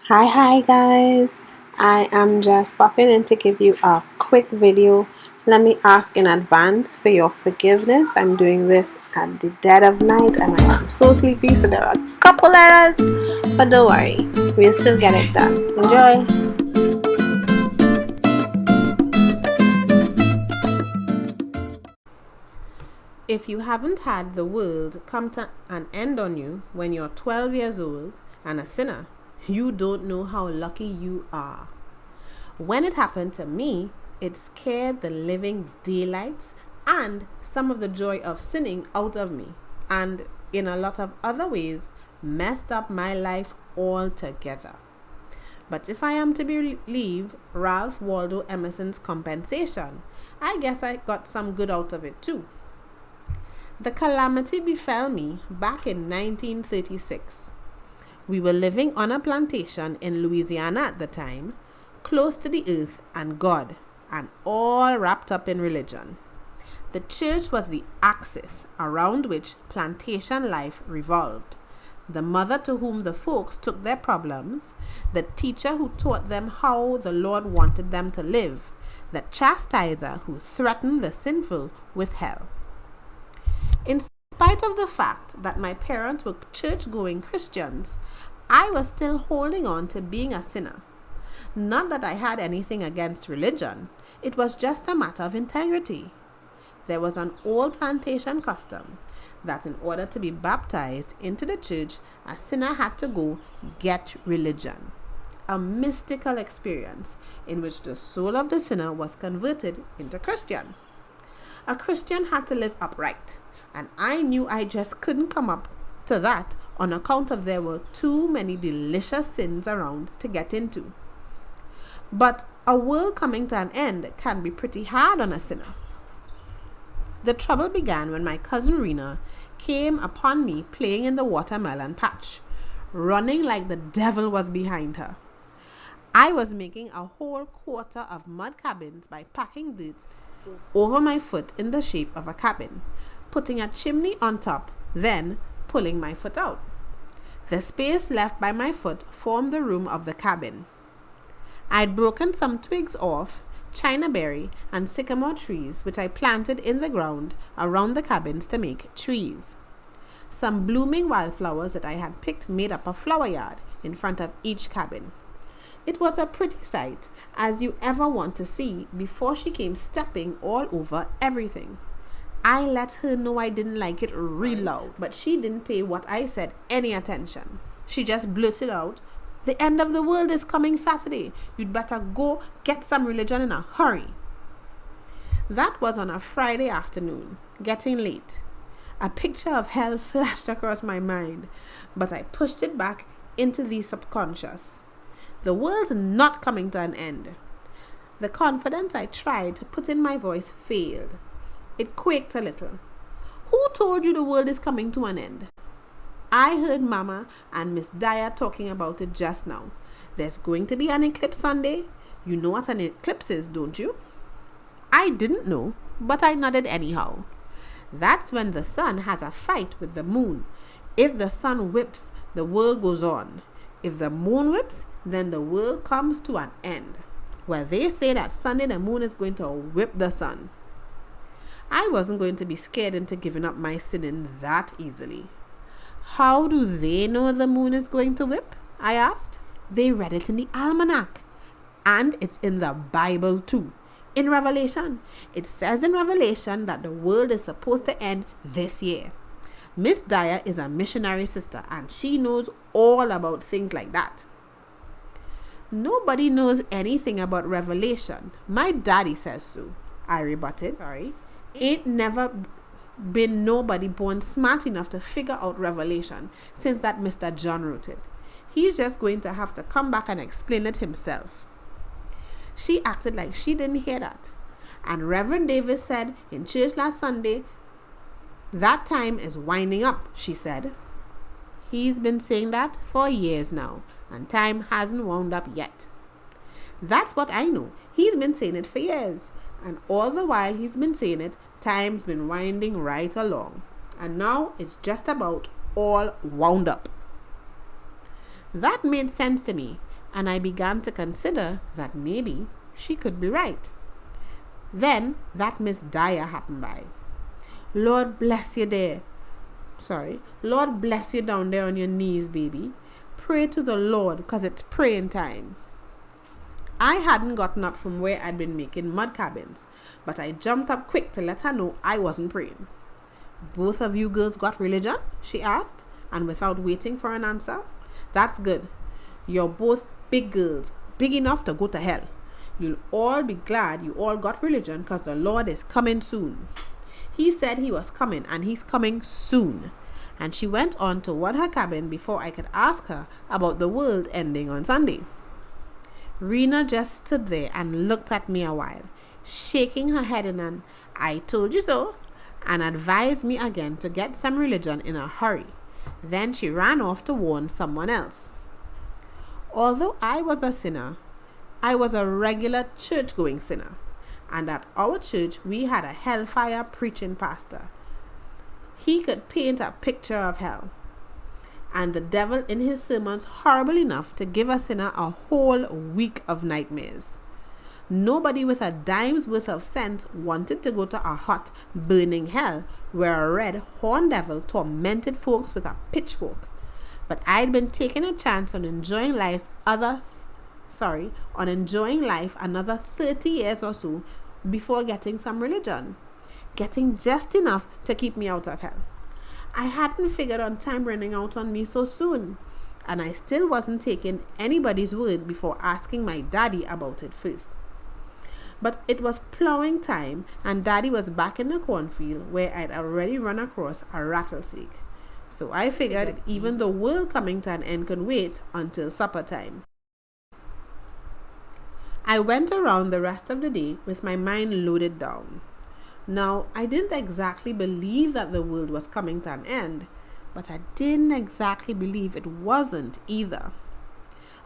Hi guys. I am just popping in to give you a quick video. Let me ask in advance for your forgiveness. I'm doing this at the dead of night and I am so sleepy, so there are a couple errors, but don't worry, we'll still get it done. Enjoy. If you haven't had the world come to an end on you when you're 12 years old and a sinner, you don't know how lucky you are. When it happened to me, it scared the living daylights and some of the joy of sinning out of me, and in a lot of other ways, messed up my life altogether. But if I am to believe Ralph Waldo Emerson's compensation, I guess I got some good out of it too. The calamity befell me back in 1936. We were living on a plantation in Louisiana at the time, close to the earth and God, and all wrapped up in religion. The church was the axis around which plantation life revolved. The mother to whom the folks took their problems, the teacher who taught them how the Lord wanted them to live, the chastiser who threatened the sinful with hell. In spite of the fact that my parents were church-going Christians, I was still holding on to being a sinner. Not that I had anything against religion, it was just a matter of integrity. There was an old plantation custom that in order to be baptized into the church, a sinner had to go get religion. A mystical experience in which the soul of the sinner was converted into Christian. A Christian had to live upright, and I knew I just couldn't come up to that on account of there were too many delicious sins around to get into. But a world coming to an end can be pretty hard on a sinner. The trouble began when my cousin Rena came upon me playing in the watermelon patch, running like the devil was behind her. I was making a whole quarter of mud cabins by packing dirt over my foot in the shape of a cabin, putting a chimney on top, then pulling my foot out. The space left by my foot formed the room of the cabin. I'd broken some twigs off chinaberry and sycamore trees which I planted in the ground around the cabins to make trees. Some blooming wildflowers that I had picked made up a flower yard in front of each cabin. It was a pretty sight, as you ever want to see, before she came stepping all over everything. I let her know I didn't like it real loud, but she didn't pay what I said any attention. She just blurted out, "The end of the world is coming Saturday. You'd better go get some religion in a hurry." That was on a Friday afternoon, getting late. A picture of hell flashed across my mind, but I pushed it back into the subconscious. The world's not coming to an end. The confidence I tried to put in my voice failed. It quaked a little. "Who told you the world is coming to an end?" "I heard Mama and Miss Dyer talking about it just now. There's going to be an eclipse Sunday. You know what an eclipse is, don't you?" I didn't know, but I nodded anyhow. That's when the sun has a fight with the moon. If the sun whips, the world goes on. If the moon whips, then the world comes to an end. Well, they say that Sunday the moon is going to whip the sun. I wasn't going to be scared into giving up my sinning that easily. "How do they know the moon is going to whip?" I asked. "They read it in the almanac. And it's in the Bible too. In Revelation. It says in Revelation that the world is supposed to end this year. Miss Dyer is a missionary sister and she knows all about things like that." "Nobody knows anything about Revelation. My daddy says so," I rebutted. Ain't never been nobody born smart enough to figure out Revelation since that Mr. John wrote it. He's just going to have to come back and explain it himself. She acted like she didn't hear that. "And Reverend Davis said in church last Sunday, that time is winding up," she said. "He's been saying that for years now, and time hasn't wound up yet." "That's what I know. He's been saying it for years. And all the while he's been saying it, time's been winding right along. And now it's just about all wound up." That made sense to me, and I began to consider that maybe she could be right. Then that Miss Dyer happened by. Lord bless you there. Lord bless you down there on your knees, baby. Pray to the Lord, 'cause it's praying time. I hadn't gotten up from where I'd been making mud cabins, but I jumped up quick to let her know I wasn't praying. Both of you girls got religion? She asked, and without waiting for an answer. That's good. You're both big girls, big enough to go to hell. You'll all be glad you all got religion, 'cause the Lord is coming soon. He said he was coming, and he's coming soon. And she went on toward her cabin before I could ask her about the world ending on Sunday. Rena just stood there and looked at me a while, shaking her head in an "I told you so," and advised me again to get some religion in a hurry. Then she ran off to warn someone else. Although I was a sinner, I was a regular church-going sinner, and at our church we had a hellfire preaching pastor. He could paint a picture of hell, and the devil in his sermons horrible enough to give a sinner a whole week of nightmares. Nobody with a dime's worth of sense wanted to go to a hot, burning hell where a red horned devil tormented folks with a pitchfork. But I'd been taking a chance on enjoying life another 30 years or so before getting some religion, getting just enough to keep me out of hell. I hadn't figured on time running out on me so soon, and I still wasn't taking anybody's word before asking my daddy about it first. But it was plowing time, and Daddy was back in the cornfield where I'd already run across a rattlesnake. So I figured even the world coming to an end could wait until supper time. I went around the rest of the day with my mind loaded down. Now, I didn't exactly believe that the world was coming to an end, but I didn't exactly believe it wasn't either.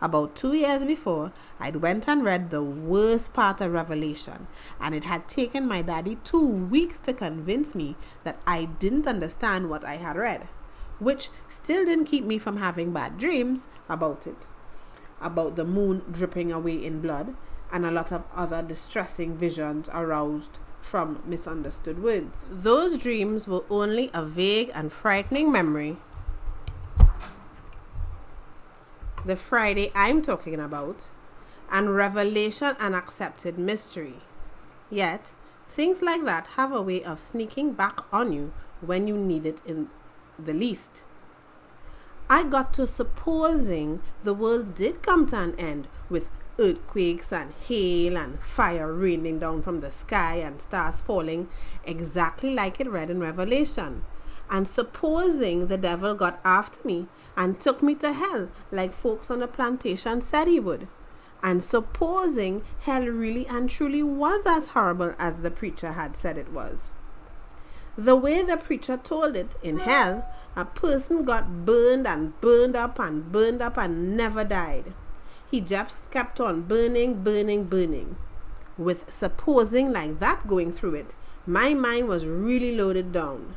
About 2 years before, I'd went and read the worst part of Revelation, and it had taken my daddy 2 weeks to convince me that I didn't understand what I had read, which still didn't keep me from having bad dreams about it, about the moon dripping away in blood, and a lot of other distressing visions aroused from misunderstood words. Those dreams were only a vague and frightening memory. The Friday I'm talking about, and revelation an accepted mystery. Yet, things like that have a way of sneaking back on you when you need it in the least. I got to supposing the world did come to an end with earthquakes and hail and fire raining down from the sky and stars falling exactly like it read in Revelation, and supposing the devil got after me and took me to hell like folks on the plantation said he would, and supposing hell really and truly was as horrible as the preacher had said it was. The way the preacher told it, in hell, a person got burned and burned up and burned up and never died. He just kept on burning. With supposing like that going through it, my mind was really loaded down.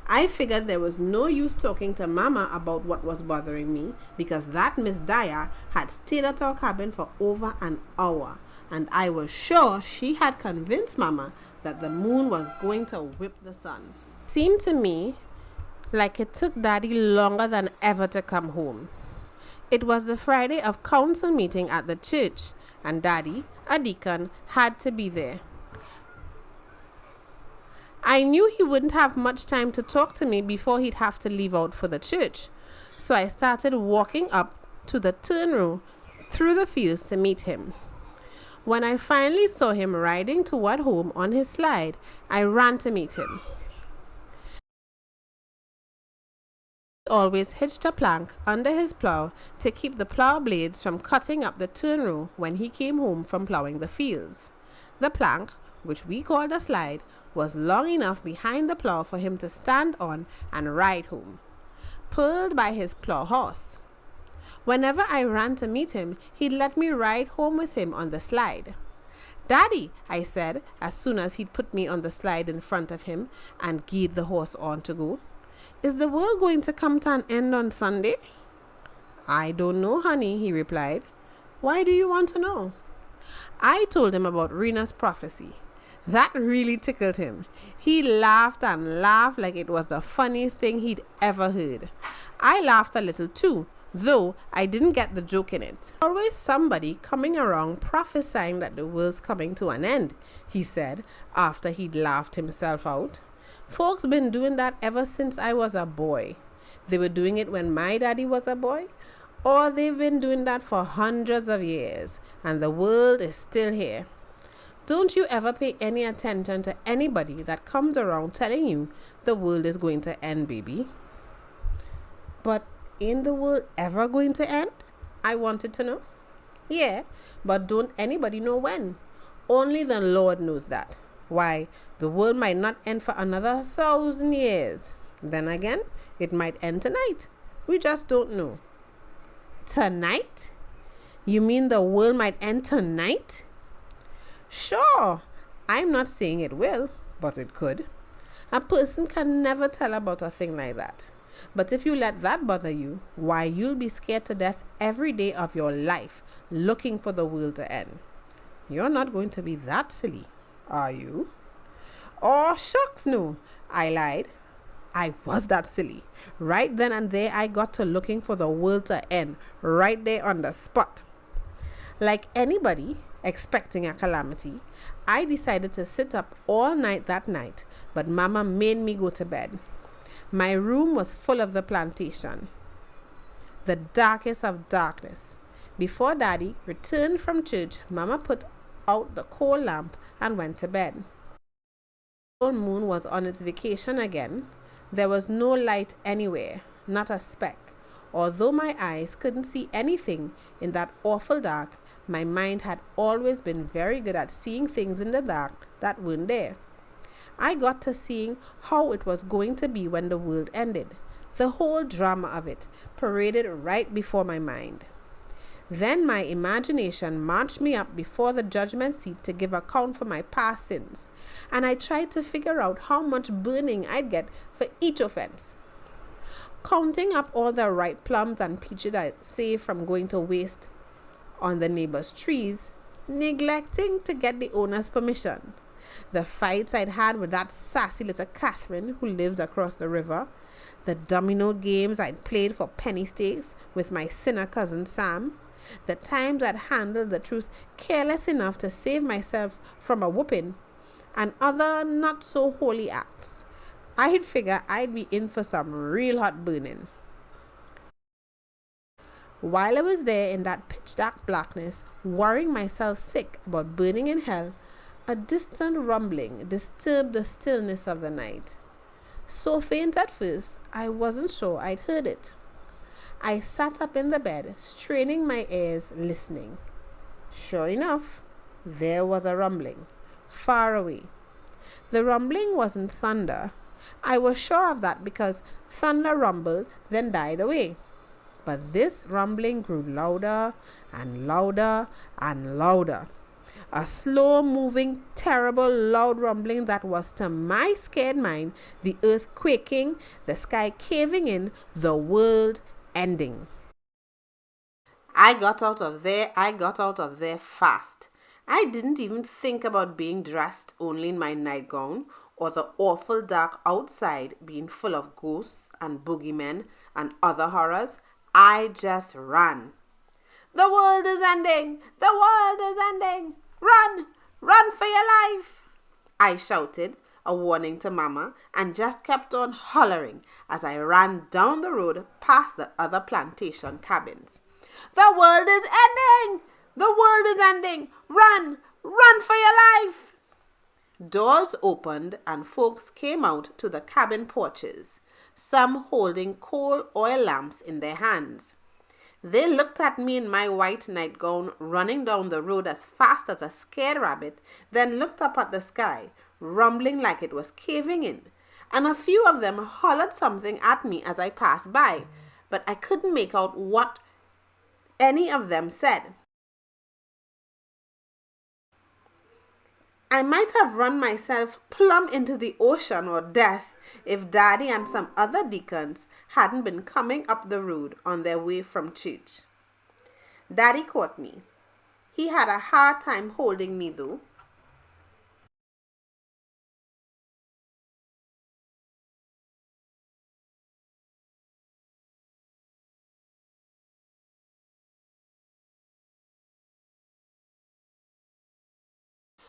I figured there was no use talking to Mama about what was bothering me, because that Miss Dyer had stayed at our cabin for over an hour, and I was sure she had convinced Mama that the moon was going to whip the sun. It seemed to me like it took Daddy longer than ever to come home. It was the Friday of council meeting at the church, and Daddy, a deacon, had to be there. I knew he wouldn't have much time to talk to me before he'd have to leave out for the church, so I started walking up to the turn row through the fields to meet him. When I finally saw him riding toward home on his slide, I ran to meet him. He always hitched a plank under his plow to keep the plow blades from cutting up the turn row when he came home from plowing the fields. The plank, which we called a slide, was long enough behind the plow for him to stand on and ride home, pulled by his plow horse. Whenever I ran to meet him, he'd let me ride home with him on the slide. "Daddy," I said, as soon as he'd put me on the slide in front of him and geared the horse on to go, "is the world going to come to an end on Sunday?" "I don't know, honey," he replied. Why do you want to know? I told him about Rena's prophecy. That really tickled him. He laughed and laughed like it was the funniest thing he'd ever heard. I laughed a little too, though I didn't get the joke in it. Always somebody coming around prophesying that the world's coming to an end, he said after he'd laughed himself out. Folks been doing that ever since I was a boy. They were doing it when my daddy was a boy, or they've been doing that for hundreds of years, and the world is still here. Don't you ever pay any attention to anybody that comes around telling you the world is going to end, baby. But ain't the world ever going to end? I wanted to know. Yeah, but don't anybody know when. Only the Lord knows that. Why, the world might not end for another 1,000 years. Then again, it might end tonight. We just don't know. Tonight? You mean the world might end tonight? Sure, I'm not saying it will, but it could. A person can never tell about a thing like that. But if you let that bother you, why, you'll be scared to death every day of your life looking for the world to end. You're not going to be that silly, are you? Oh, shucks, no, I lied. I was that silly. Right then and there, I got to looking for the world to end, right there on the spot. Like anybody expecting a calamity, I decided to sit up all night that night, but Mama made me go to bed. My room was full of the plantation, the darkest of darkness. Before Daddy returned from church, Mama put out the coal lamp and went to bed. The full moon was on its vacation again. There was no light anywhere, not a speck. Although my eyes couldn't see anything in that awful dark, my mind had always been very good at seeing things in the dark that weren't there. I got to seeing how it was going to be when the world ended. The whole drama of it paraded right before my mind. Then my imagination marched me up before the judgment seat to give account for my past sins, and I tried to figure out how much burning I'd get for each offense. Counting up all the ripe plums and peaches I saved from going to waste on the neighbor's trees, neglecting to get the owner's permission. The fights I'd had with that sassy little Catherine who lived across the river. The domino games I'd played for penny stakes with my sinner cousin Sam. The times I'd handled the truth careless enough to save myself from a whooping. And other not so holy acts. I'd figure I'd be in for some real hot burning. While I was there in that pitch dark blackness, worrying myself sick about burning in hell, a distant rumbling disturbed the stillness of the night. So faint at first, I wasn't sure I'd heard it. I sat up in the bed, straining my ears, listening. Sure enough, there was a rumbling, far away. The rumbling wasn't thunder. I was sure of that because thunder rumbled, then died away. But this rumbling grew louder and louder and louder. A slow-moving, terrible, loud rumbling that was to my scared mind the earth quaking, the sky caving in, the world ending. I got out of there fast. I didn't even think about being dressed only in my nightgown or the awful dark outside being full of ghosts and boogeymen and other horrors. I just ran. The world is ending! The world is ending! Run! Run for your life! I shouted, a warning to Mama, and just kept on hollering as I ran down the road past the other plantation cabins. The world is ending! The world is ending! Run! Run for your life! Doors opened and folks came out to the cabin porches, some holding coal oil lamps in their hands. They looked at me in my white nightgown running down the road as fast as a scared rabbit, then looked up at the sky, rumbling like it was caving in, and a few of them hollered something at me as I passed by, but I couldn't make out what any of them said. I might have run myself plumb into the ocean or death if Daddy and some other deacons hadn't been coming up the road on their way from church. Daddy caught me. He had a hard time holding me though.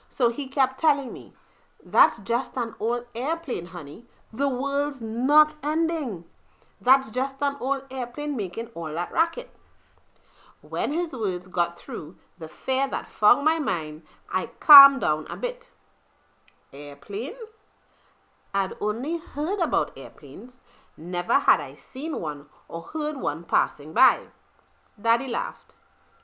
So he kept telling me, "That's just an old airplane, honey. The world's not ending. That's just an old airplane making all that racket." When his words got through the fear that fogged my mind, I calmed down a bit. Airplane? I'd only heard about airplanes. Never had I seen one or heard one passing by. Daddy laughed.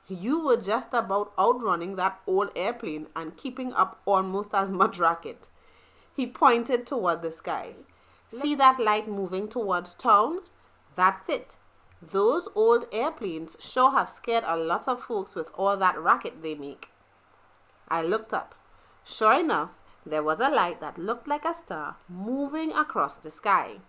"You were just about outrunning that old airplane and keeping up almost as much racket." He pointed toward the sky. "See that light moving towards town? That's it. Those old airplanes sure have scared a lot of folks with all that racket they make." I looked up. Sure enough, there was a light that looked like a star moving across the sky.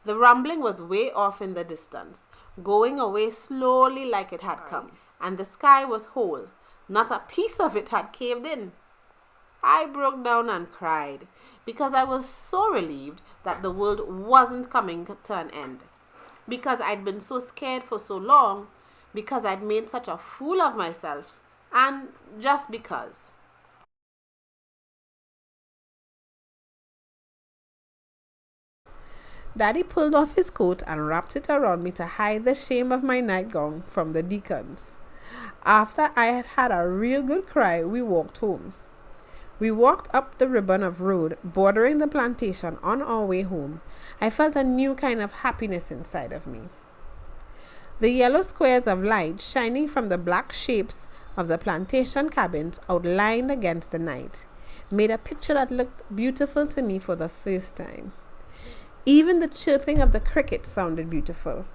The rumbling was way off in the distance, going away slowly like it had come, and the sky was whole. Not a piece of it had caved in. I broke down and cried because I was so relieved that the world wasn't coming to an end. Because I'd been so scared for so long, because I'd made such a fool of myself, and just because. Daddy pulled off his coat and wrapped it around me to hide the shame of my nightgown from the deacons. After I had had a real good cry, we walked home. We walked up the ribbon of road bordering the plantation on our way home. I felt a new kind of happiness inside of me. The yellow squares of light shining from the black shapes of the plantation cabins outlined against the night made a picture that looked beautiful to me for the first time. Even the chirping of the crickets sounded beautiful,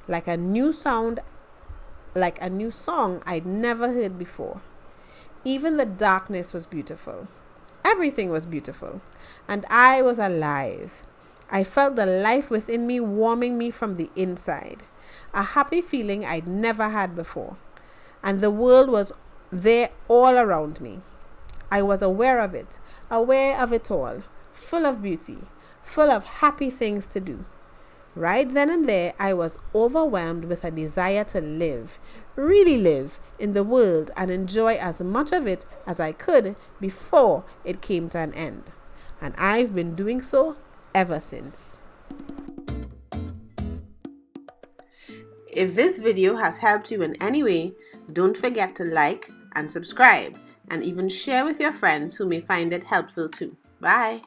like a new song I'd never heard before. Even the darkness was beautiful. Everything was beautiful, and I was alive. I felt the life within me warming me from the inside, a happy feeling I'd never had before, and the world was there all around me. I was aware of it all, full of beauty, full of happy things to do. Right then and there, I was overwhelmed with a desire to live, really live in the world and enjoy as much of it as I could before it came to an end. And I've been doing so ever since. If this video has helped you in any way, don't forget to like and subscribe, and even share with your friends who may find it helpful too. Bye.